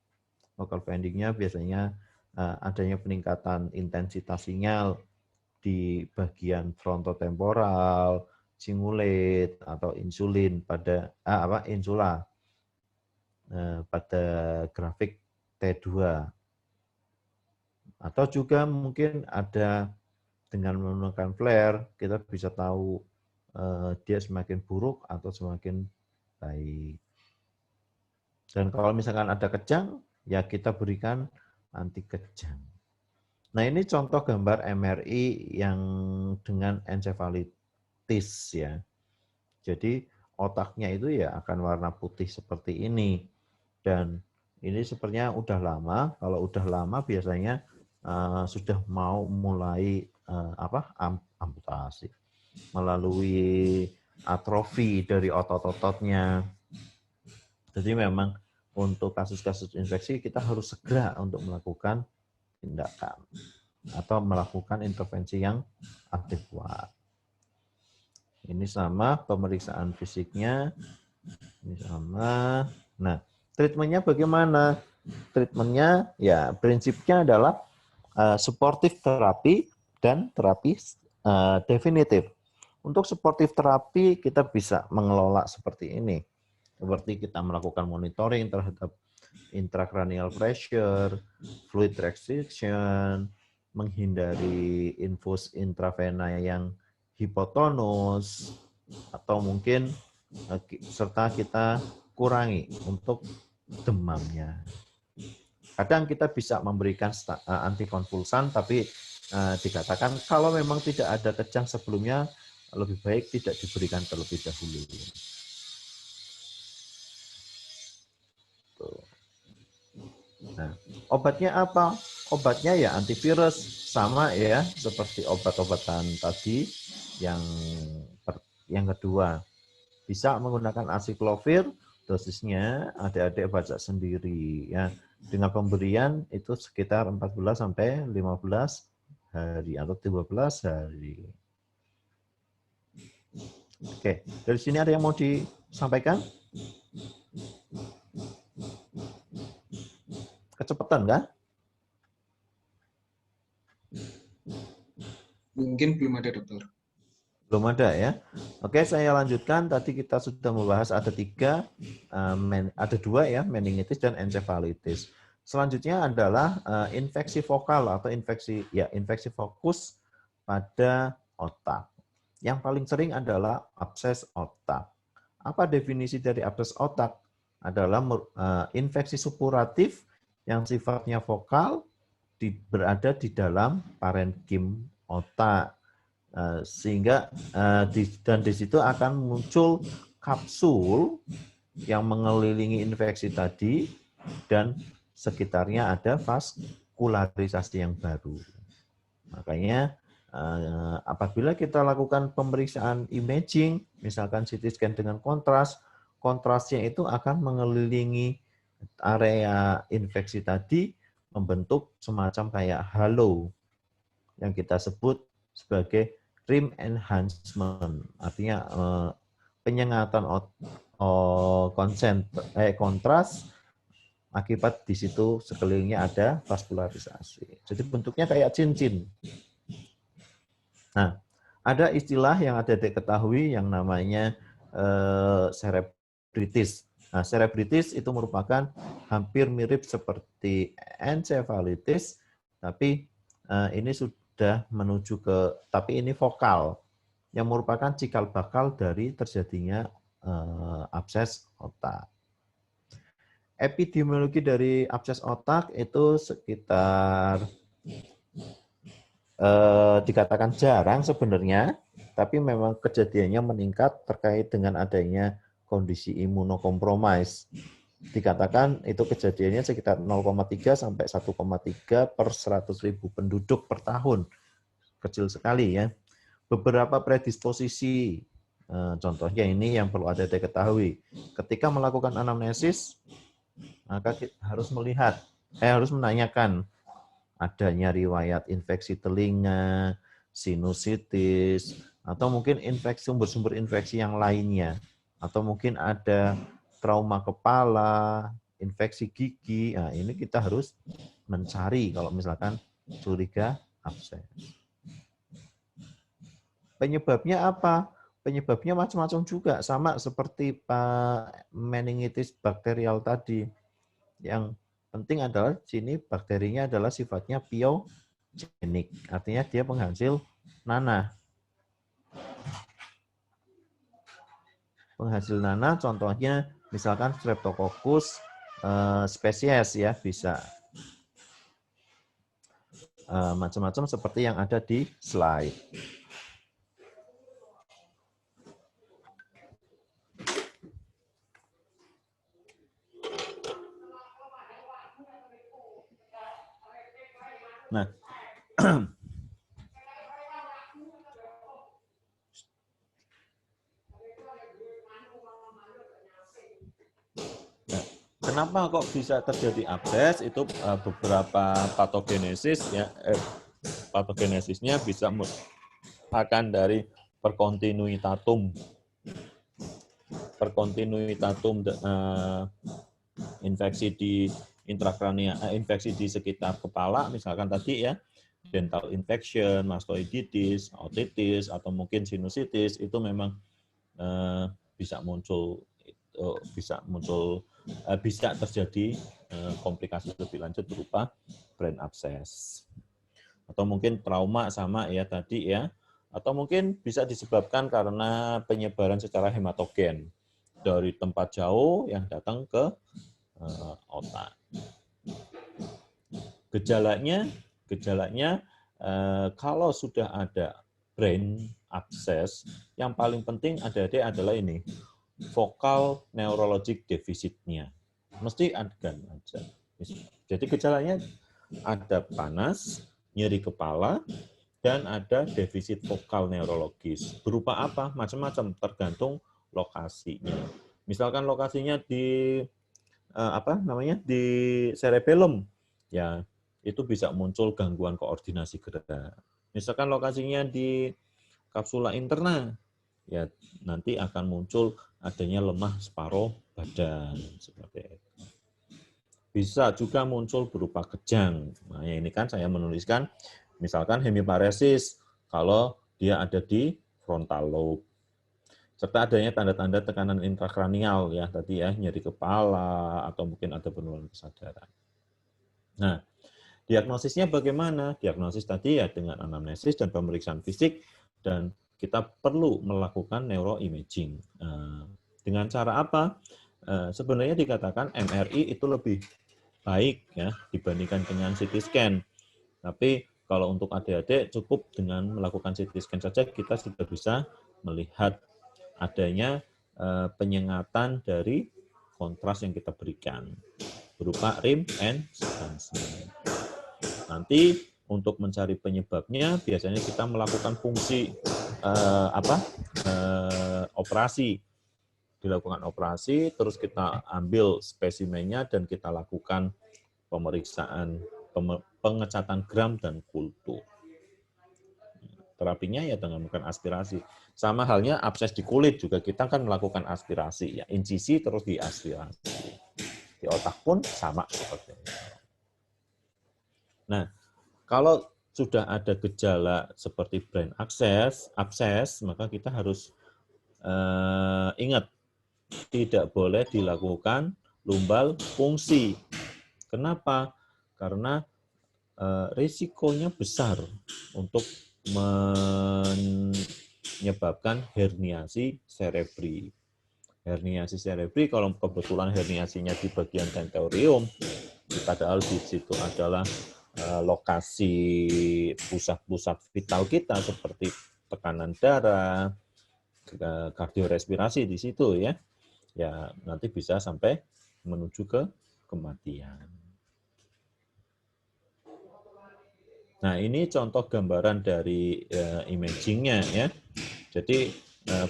Focal findingnya biasanya adanya peningkatan intensitas sinyal di bagian frontotemporal, cingulate atau insulin pada insula pada grafik T2. Atau juga mungkin ada dengan menggunakan flare kita bisa tahu dia semakin buruk atau semakin baik. Dan kalau misalkan ada kejang, ya kita berikan anti kejang. Nah, ini contoh gambar MRI yang dengan encephalitis ya. Jadi otaknya itu ya akan warna putih seperti ini. Dan ini sepertinya udah lama. Kalau udah lama biasanya sudah mau mulai amputasi melalui atrofi dari otot-ototnya. Jadi memang untuk kasus-kasus infeksi kita harus segera untuk melakukan tindakan atau melakukan intervensi yang adekuat. Ini sama pemeriksaan fisiknya, ini sama. Nah, treatmentnya bagaimana? Treatmentnya ya prinsipnya adalah supportive terapi dan terapi definitif. Untuk supportive terapi kita bisa mengelola seperti ini. Seperti kita melakukan monitoring terhadap intracranial pressure, fluid restriction, menghindari infus intravena yang hipotonus, atau mungkin serta kita kurangi untuk demamnya. Kadang kita bisa memberikan antikonvulsan, tapi dikatakan kalau memang tidak ada kejang sebelumnya, lebih baik tidak diberikan terlebih dahulu. Nah, obatnya apa? Obatnya ya antivirus, sama ya seperti obat-obatan tadi. Yang kedua, bisa menggunakan acyclovir dosisnya adik-adik baca sendiri ya. Dengan pemberian itu sekitar 14 sampai 15 hari atau 12 hari. Oke, dari sini ada yang mau disampaikan? Kecepatan kan? Mungkin belum ada, dokter. Belum ada ya. Oke, saya lanjutkan. Tadi kita sudah membahas ada dua ya, meningitis dan encefalitis. Selanjutnya adalah infeksi vokal atau infeksi fokus pada otak. Yang paling sering adalah abses otak. Apa definisi dari abses otak? Adalah infeksi supuratif yang sifatnya vokal berada di dalam parenkim otak. Sehingga dan di situ akan muncul kapsul yang mengelilingi infeksi tadi dan sekitarnya ada vaskularisasi yang baru. Makanya apabila kita lakukan pemeriksaan imaging, misalkan CT scan dengan kontras, kontrasnya itu akan mengelilingi area infeksi tadi membentuk semacam kayak halo yang kita sebut sebagai rim enhancement, artinya penyengatan kontras akibat di situ sekelilingnya ada vaskularisasi. Jadi bentuknya kayak cincin. Nah, ada istilah yang ada diketahui yang namanya cerebritis. Nah, cerebritis itu merupakan hampir mirip seperti encefalitis, tapi ini sudah menuju tapi ini vokal, yang merupakan cikal bakal dari terjadinya abses otak. Epidemiologi dari abses otak itu sekitar dikatakan jarang sebenarnya, tapi memang kejadiannya meningkat terkait dengan adanya kondisi imunokompromis. Dikatakan itu kejadiannya sekitar 0,3 sampai 1,3 per 100.000 penduduk per tahun. Kecil sekali ya. Beberapa predisposisi, contohnya ini yang perlu ada diketahui. Ketika melakukan anamnesis, maka kita harus menanyakan adanya riwayat infeksi telinga, sinusitis, atau mungkin sumber-sumber infeksi yang lainnya. Atau mungkin ada trauma kepala, infeksi gigi. Nah, ini kita harus mencari kalau misalkan curiga abses. Penyebabnya apa? Penyebabnya macam-macam juga, sama seperti meningitis bakterial tadi. Yang penting adalah sini bakterinya adalah sifatnya pyogenik, artinya dia penghasil nanah. Penghasil nanah contohnya misalkan Streptococcus spesies ya, bisa macam-macam seperti yang ada di slide. Nah, kenapa kok bisa terjadi abses? Itu beberapa patogenesis ya, patogenesisnya bisa merupakan dari perkontinuitatum infeksi di intrakranea, infeksi di sekitar kepala, misalkan tadi ya, dental infection, mastoiditis, otitis, atau mungkin sinusitis, itu memang bisa terjadi komplikasi lebih lanjut berupa brain abscess. Atau mungkin trauma sama ya tadi ya, atau mungkin bisa disebabkan karena penyebaran secara hematogen dari tempat jauh yang datang ke otak. Gejalanya kalau sudah ada brain abscess, yang paling penting adalah ini, vokal neurologic deficitnya. Mesti ada aja. Jadi gejalanya ada panas, nyeri kepala, dan ada defisit vokal neurologis. Berupa apa? Macam-macam, tergantung lokasinya. Misalkan lokasinya di di cerebellum, ya itu bisa muncul gangguan koordinasi gerak. Misalkan lokasinya di kapsula interna, ya nanti akan muncul adanya lemah separuh badan seperti itu. Bisa juga muncul berupa kejang. Nah, ini kan saya menuliskan misalkan hemiparesis kalau dia ada di frontal lobe. Serta adanya tanda-tanda tekanan intrakranial ya tadi ya, nyeri kepala atau mungkin ada penurunan kesadaran. Nah, diagnosisnya bagaimana? Diagnosis tadi ya dengan anamnesis dan pemeriksaan fisik, dan kita perlu melakukan neuroimaging. Dengan cara apa? Sebenarnya dikatakan MRI itu lebih baik ya dibandingkan dengan CT scan. Tapi kalau untuk adik-adik cukup dengan melakukan CT scan saja kita sudah bisa melihat adanya penyengatan dari kontras yang kita berikan berupa rim enhancement. Nanti untuk mencari penyebabnya biasanya kita melakukan fungsi operasi. Dilakukan operasi, terus kita ambil spesimennya dan kita lakukan pemeriksaan pengecatan gram dan kultur. Terapinya ya dengan melakukan aspirasi. Sama halnya abses di kulit juga kita kan melakukan aspirasi ya, insisi terus diaspirasi. Di otak pun sama seperti itu. Nah, kalau sudah ada gejala seperti brain abses, maka kita harus ingat tidak boleh dilakukan lumbal fungsi. Kenapa? Karena risikonya besar untuk menyebabkan herniasi cerebri. Herniasi cerebri kalau kebetulan herniasinya di bagian tentorium, padahal di situ adalah lokasi pusat-pusat vital kita seperti tekanan darah, kardiorespirasi di situ ya. Ya nanti bisa sampai menuju ke kematian. Nah, ini contoh gambaran dari imagingnya ya. Jadi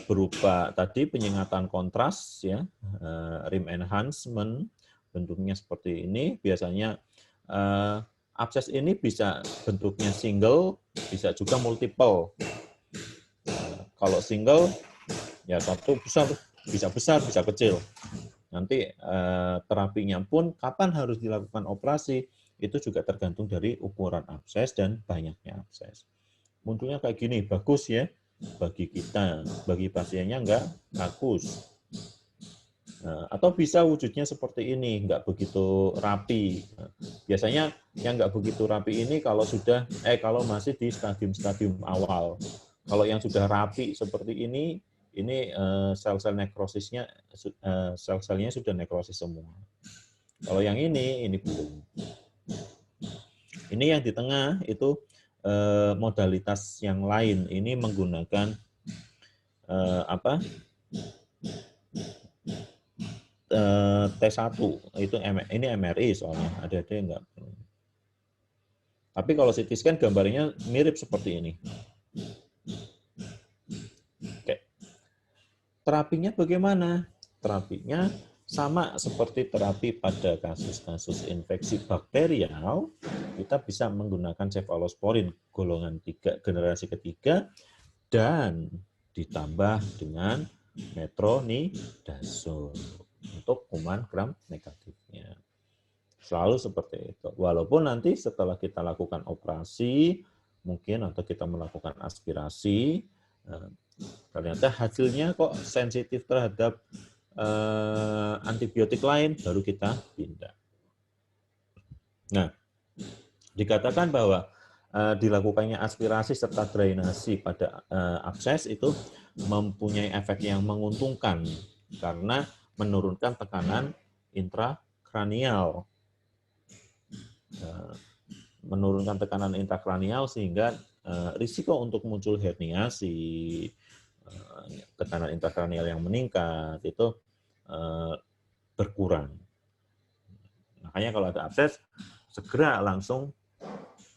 berupa tadi penyengatan kontras ya, rim enhancement, bentuknya seperti ini. Biasanya abses ini bisa bentuknya single, bisa juga multiple. Kalau single ya satu besar, bisa kecil. Nanti terapinya pun kapan harus dilakukan operasi itu juga tergantung dari ukuran abses dan banyaknya abses. Munculnya kayak gini, bagus ya bagi kita, bagi pasiennya enggak bagus. Atau bisa wujudnya seperti ini, enggak begitu rapi. Biasanya yang enggak begitu rapi ini kalau masih di stadium-stadium awal. Kalau yang sudah rapi seperti ini sel-sel nekrosisnya, sel-selnya sudah nekrosis semua. Kalau yang ini belum. Ini yang di tengah itu modalitas yang lain. Ini menggunakan T1 itu ini MRI soalnya ada enggak. Tapi kalau CT scan gambarnya mirip seperti ini. Oke. Terapinya bagaimana? Terapinya sama seperti terapi pada kasus-kasus infeksi bakterial, kita bisa menggunakan cefalosporin golongan 3 generasi ketiga dan ditambah dengan metronidazole untuk kuman gram negatifnya. Selalu seperti itu. Walaupun nanti setelah kita lakukan operasi, mungkin atau kita melakukan aspirasi, ternyata hasilnya kok sensitif terhadap antibiotik lain, baru kita pindah. Nah, dikatakan bahwa dilakukannya aspirasi serta drainasi pada abses itu mempunyai efek yang menguntungkan karena menurunkan tekanan intrakranial. Menurunkan tekanan intrakranial sehingga risiko untuk muncul herniasi, tekanan intrakranial yang meningkat itu berkurang. Makanya kalau ada abses, segera langsung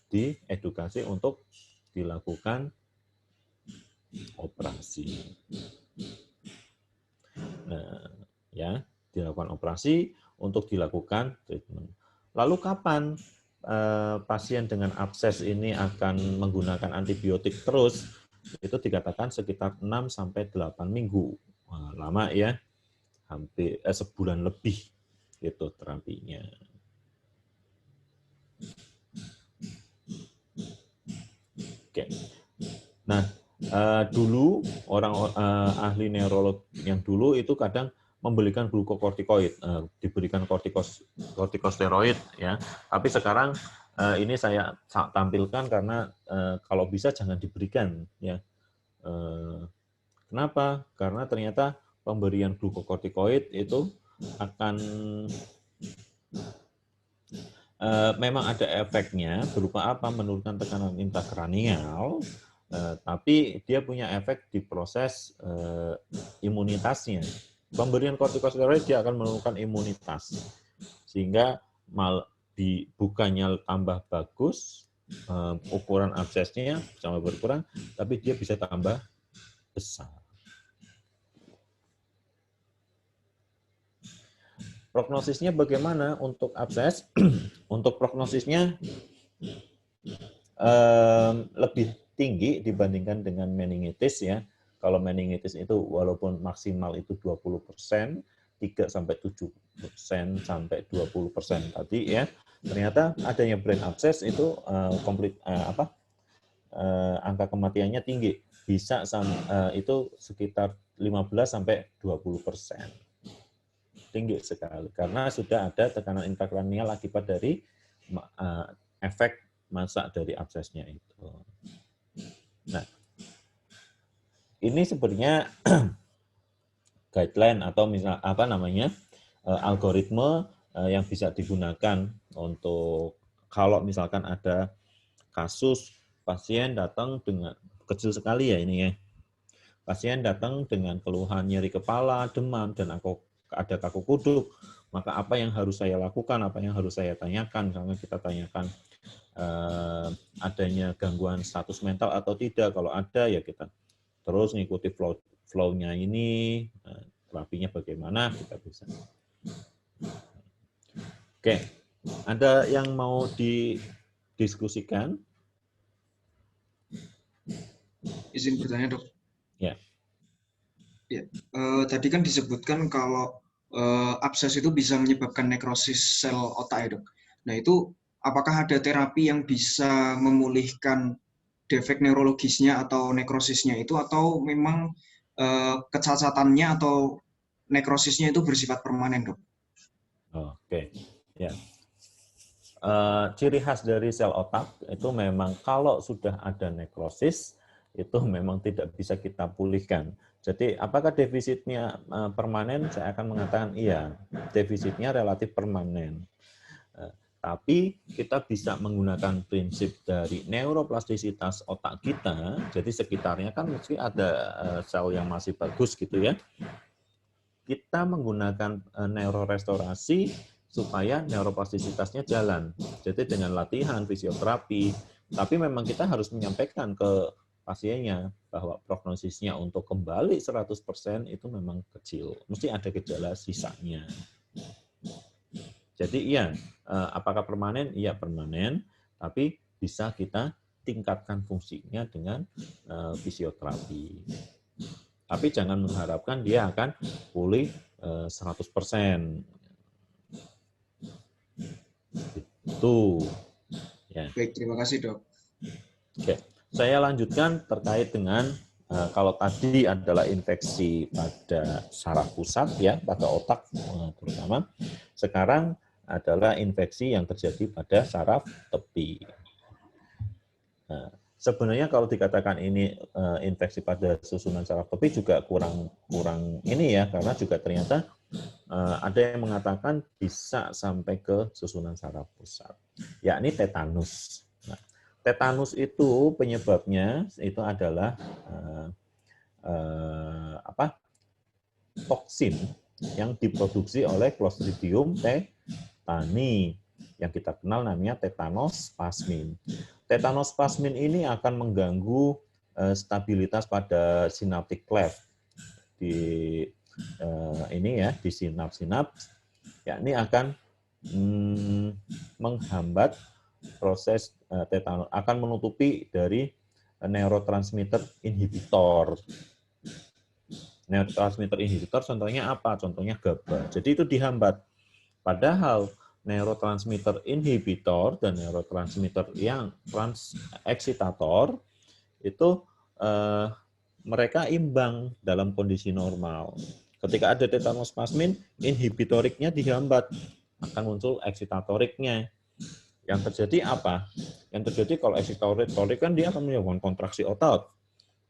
diedukasi untuk dilakukan operasi. Nah, ya, dilakukan operasi untuk dilakukan treatment. Lalu kapan pasien dengan abses ini akan menggunakan antibiotik terus? Itu dikatakan sekitar 6 sampai 8 minggu. Wah, lama ya, hampir sebulan lebih itu terapinya. Oke. Nah, dulu orang ahli neurolog yang dulu itu kadang memberikan glukokortikoid, diberikan kortikosteroid ya. Tapi sekarang ini saya tampilkan karena kalau bisa jangan diberikan ya. Kenapa? Karena ternyata pemberian glukokortikoid itu akan memang ada efeknya berupa apa? Menurunkan tekanan intrakranial, tapi dia punya efek di proses imunitasnya. Pemberian kortikosteroid dia akan menurunkan imunitas, sehingga bukannya tambah bagus ukuran absesnya sama berkurang, tapi dia bisa tambah besar. Prognosisnya bagaimana untuk abses? Untuk prognosisnya lebih tinggi dibandingkan dengan meningitis ya. Kalau meningitis itu walaupun maksimal itu 20%, 3 sampai 7% sampai 20% tadi ya. Ternyata adanya brain abscess itu angka kematiannya tinggi. Bisa itu sekitar 15 sampai 20%. Tinggi sekali karena sudah ada tekanan intrakranial akibat dari efek masa dari absesnya itu. Nah, ini sebenarnya guideline atau misal algoritme yang bisa digunakan untuk kalau misalkan ada kasus pasien datang dengan kecil sekali ya ini ya. Pasien datang dengan keluhan nyeri kepala, demam dan ada kaku kuduk, maka apa yang harus saya lakukan, apa yang harus saya tanyakan, misalnya kita tanyakan adanya gangguan status mental atau tidak, kalau ada ya kita terus ngikuti flow-nya ini, terapinya bagaimana, kita bisa. Oke, ada yang mau didiskusikan? Izin bertanya, Dok. Ya. Ya, tadi kan disebutkan kalau abses itu bisa menyebabkan nekrosis sel otak ya, Dok. Nah, itu apakah ada terapi yang bisa memulihkan defek neurologisnya atau nekrosisnya itu, atau memang kecacatannya atau nekrosisnya itu bersifat permanen, Dok? Oke, ya. Ciri khas dari sel otak itu memang kalau sudah ada nekrosis, itu memang tidak bisa kita pulihkan. Jadi apakah defisitnya permanen? Saya akan mengatakan iya, defisitnya relatif permanen. Tapi kita bisa menggunakan prinsip dari neuroplastisitas otak kita, jadi sekitarnya kan mesti ada sel yang masih bagus gitu ya. Kita menggunakan neurorestorasi supaya neuroplastisitasnya jalan. Jadi dengan latihan, fisioterapi, tapi memang kita harus menyampaikan ke pasiennya bahwa prognosisnya untuk kembali 100% itu memang kecil. Mesti ada gejala sisanya. Jadi iya, apakah permanen? Iya permanen, tapi bisa kita tingkatkan fungsinya dengan fisioterapi. Tapi jangan mengharapkan dia akan pulih 100%. Itu. Ya. Baik, terima kasih, Dok. Oke, saya lanjutkan terkait dengan kalau tadi adalah infeksi pada saraf pusat ya, pada otak terutama. Sekarang adalah infeksi yang terjadi pada saraf tepi. Nah, sebenarnya kalau dikatakan ini infeksi pada susunan saraf tepi juga kurang ini ya, karena juga ternyata ada yang mengatakan bisa sampai ke susunan saraf pusat, yakni tetanus. Nah, tetanus itu penyebabnya itu adalah toksin yang diproduksi oleh Clostridium tetani yang kita kenal namanya tetanospasmin. Tetanospasmin ini akan mengganggu stabilitas pada synaptic cleft ini ya di sinaps-sinaps, ya ini akan menghambat proses tetanus, akan menutupi dari neurotransmitter inhibitor. Neurotransmitter inhibitor contohnya apa? Contohnya GABA. Jadi itu dihambat. Padahal neurotransmitter inhibitor dan neurotransmitter yang transeksitator itu mereka imbang dalam kondisi normal. Ketika ada tetanospasmin, inhibitoriknya dihambat, akan muncul eksitatoriknya. Yang terjadi apa? Yang terjadi kalau eksitatorik kan dia akan menyebabkan kontraksi otot.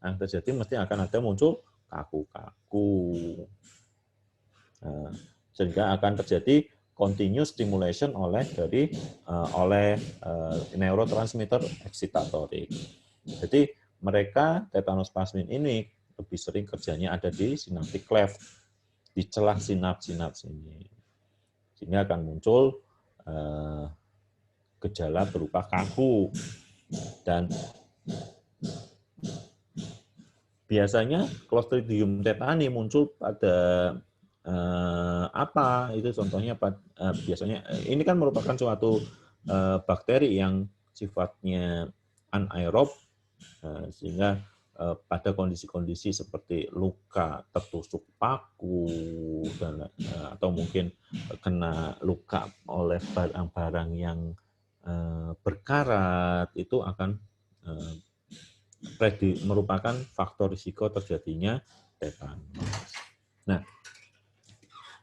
Yang terjadi mesti akan ada muncul kaku-kaku. Sehingga akan terjadi continuous stimulation oleh neurotransmitter eksitatorik. Jadi mereka tetanospasmin ini lebih sering kerjanya ada di synaptic cleft, di celah sinaps-sinaps ini. Sehingga akan muncul gejala berupa kaku. Dan biasanya Clostridium tetani muncul pada apa? Itu contohnya biasanya ini kan merupakan suatu bakteri yang sifatnya anaerob, sehingga pada kondisi-kondisi seperti luka tertusuk paku dan atau mungkin kena luka oleh barang-barang yang berkarat, itu akan merupakan faktor risiko terjadinya tetanus. Nah,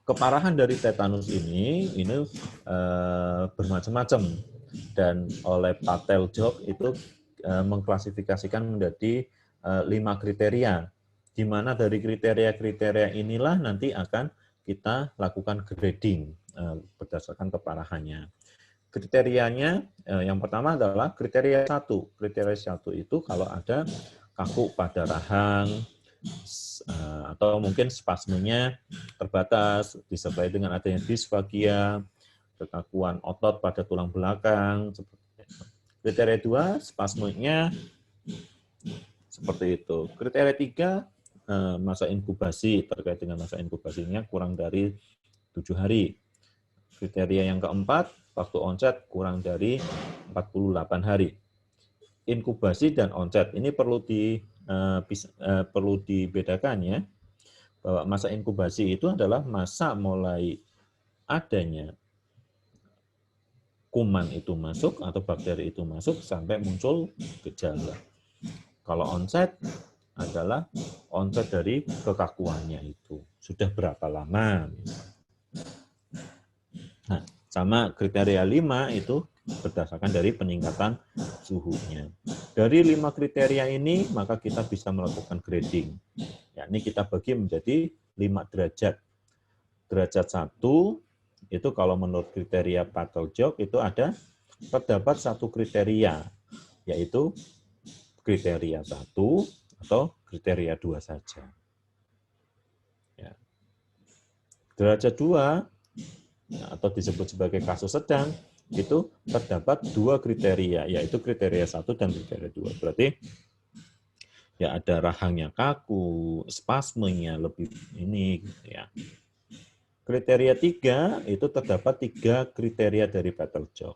keparahan dari tetanus ini bermacam-macam, dan oleh Patel-Jok itu mengklasifikasikan menjadi 5 kriteria, di mana dari kriteria-kriteria inilah nanti akan kita lakukan grading berdasarkan keparahannya. Kriterianya yang pertama adalah kriteria 1. Kriteria 1 itu kalau ada kaku pada rahang, atau mungkin spasmenya terbatas, disertai dengan adanya disfagia, kekakuan otot pada tulang belakang. Kriteria 2, spasmenya seperti itu. Kriteria 3, masa inkubasi, terkait dengan masa inkubasinya kurang dari 7 hari. Kriteria yang keempat, waktu onset kurang dari 48 hari. Inkubasi dan onset ini perlu dibedakan ya, bahwa masa inkubasi itu adalah masa mulai adanya kuman itu masuk atau bakteri itu masuk sampai muncul gejala. Kalau onset adalah onset dari kekakuannya itu. Sudah berapa lama? Nah, sama kriteria 5 itu berdasarkan dari peningkatan suhunya. Dari 5 kriteria ini, maka kita bisa melakukan grading. Yakni kita bagi menjadi 5 derajat. Derajat 1, itu kalau menurut kriteria Patel-Jok, itu terdapat 1 kriteria, yaitu kriteria 1 atau kriteria 2 saja. Ya. Derajat 2, atau disebut sebagai kasus sedang, itu terdapat 2 kriteria, yaitu kriteria 1 dan kriteria 2. Berarti ya ada rahangnya kaku, spasmenya lebih ini gitu ya. Kriteria 3 itu terdapat 3 kriteria dari Patel-Jok.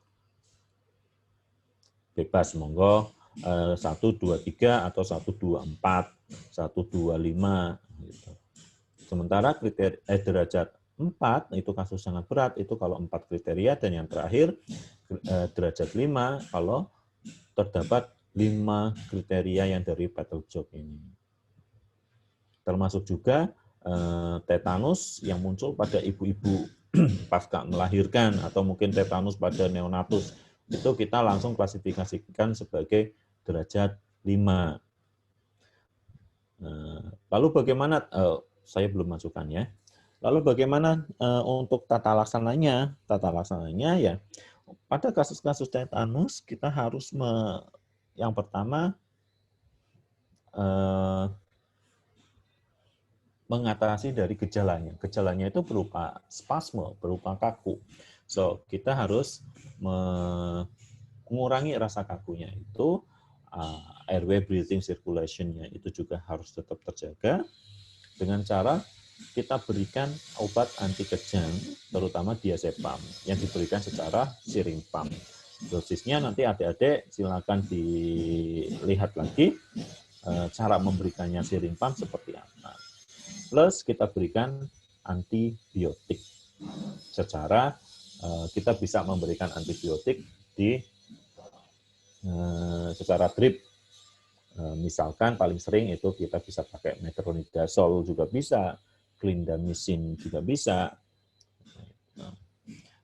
Bebas monggo 1, 2, 3 atau 1, 2, 4, 1, 2, 5 gitu. Sementara derajat 4 itu kasus sangat berat, itu kalau 4 kriteria, dan yang terakhir derajat 5 kalau terdapat 5 kriteria yang dari Patel-Jok ini. Termasuk juga tetanus yang muncul pada ibu-ibu pasca melahirkan, atau mungkin tetanus pada neonatus, itu kita langsung klasifikasikan sebagai derajat 5. Lalu bagaimana, saya belum masukkan ya. Lalu bagaimana untuk tata laksananya? Tata laksananya ya, pada kasus-kasus tetanus kita harus yang pertama mengatasi dari gejalanya. Gejalanya itu berupa spasme, berupa kaku. So, kita harus mengurangi rasa kakunya itu, airway breathing circulation-nya itu juga harus tetap terjaga dengan cara kita berikan obat anti kejang, terutama diazepam, yang diberikan secara syring pump. Dosisnya nanti adik-adik silakan dilihat lagi cara memberikannya syring pump seperti apa. Plus kita berikan antibiotik. Secara kita bisa memberikan antibiotik secara drip. Misalkan paling sering itu kita bisa pakai metronidazole juga bisa, clindamycin juga bisa.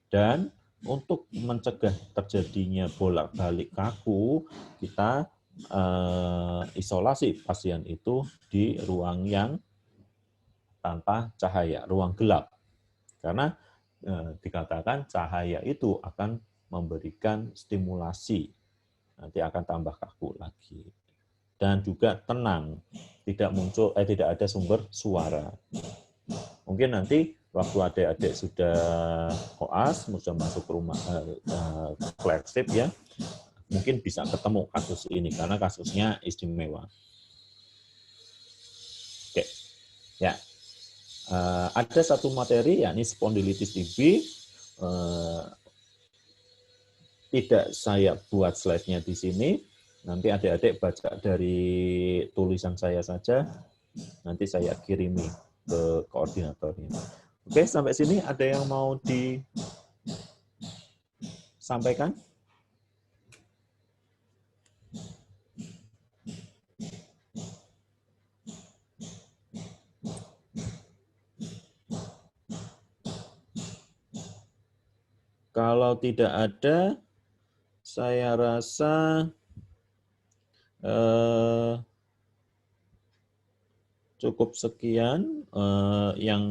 Dan untuk mencegah terjadinya bolak-balik kaku, kita isolasi pasien itu di ruang yang tanpa cahaya, ruang gelap. Karena dikatakan cahaya itu akan memberikan stimulasi, nanti akan tambah kaku lagi. Dan juga tenang, tidak ada sumber suara. Mungkin nanti waktu adik-adik sudah koas, sudah masuk rumah flagship ya, mungkin bisa ketemu kasus ini karena kasusnya istimewa. Oke, ya. Ada satu materi yakni spondilitis TB. Tidak saya buat slide-nya di sini. Nanti adik-adik baca dari tulisan saya saja. Nanti saya kirimi ke koordinatornya. Oke, sampai sini ada yang mau disampaikan? Kalau tidak ada, saya rasa cukup sekian yang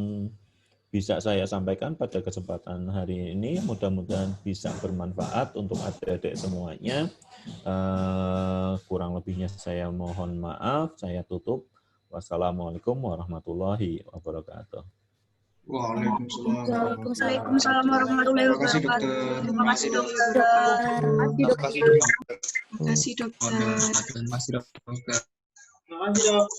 bisa saya sampaikan pada kesempatan hari ini. Mudah-mudahan bisa bermanfaat untuk adik-adik semuanya. Kurang lebihnya saya mohon maaf. Saya tutup. Wassalamualaikum warahmatullahi wabarakatuh. Waalaikumsalam warahmatullahi wabarakatuh. Terima kasih dokter. Terima kasih dokter. Terima kasih dokter. Terima kasih dokter. Terima kasih dok.